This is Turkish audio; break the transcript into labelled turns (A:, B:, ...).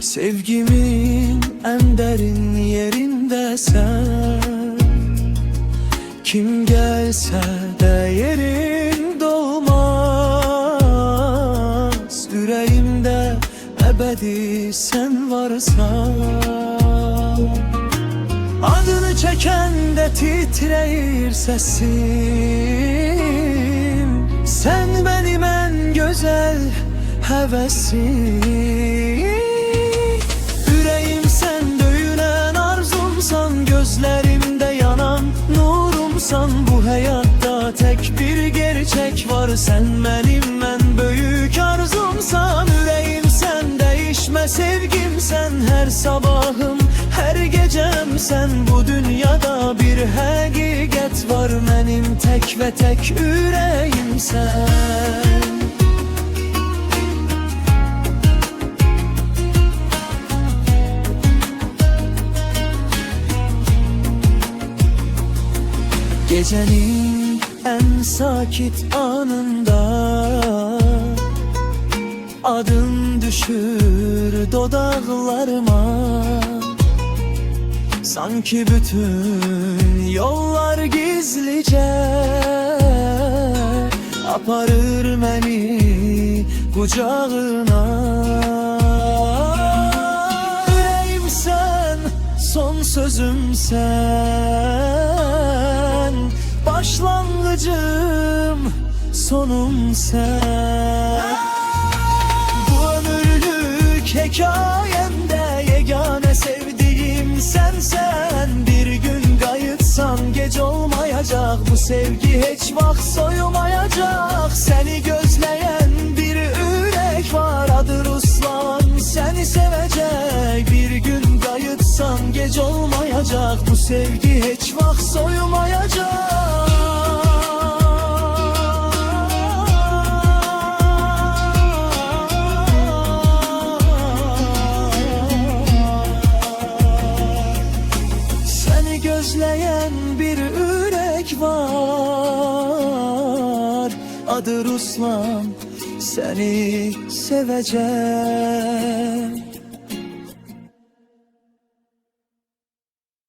A: Sevgimin en derin yerinde sen. Kim gelse de yerin dolmaz. Yüreğimde ebedi sen varsan. Adını çeken de titreyir sesim. Sen benim en güzel hevesim. Yüreğim sen döyünen arzumsan, gözlerimde yanan nurumsan. Bu hayatta tek bir gerçek var, sen benim en büyük arzumsan. Yüreğim sen, değişme sevgim sen, her sabahım her gecem sen. Bu dünyada bir hakikat var, benim tek ve tek yüreğim sen. Gecenin en sakit anında adın düşür dudaklarıma. Sanki bütün yollar gizlice aparır beni kucağına. Yüreğim sen, son sözüm sen. Başlangıcım, sonum sen. Bu ömürlük hikayemde yegane sevdiğim sensen. Bir gün kayıtsan geç olmayacak, bu sevgi hiç vakt soyulmayacak. Seni gözleyen bir yürek var, adı Ruslan, seni sevecek. Bir gün kayıtsan geç olmayacak, bu sevgi hiç vakt soyulmayacak. Gözleyen bir yürek var, adı Ruslan, seni sevecek.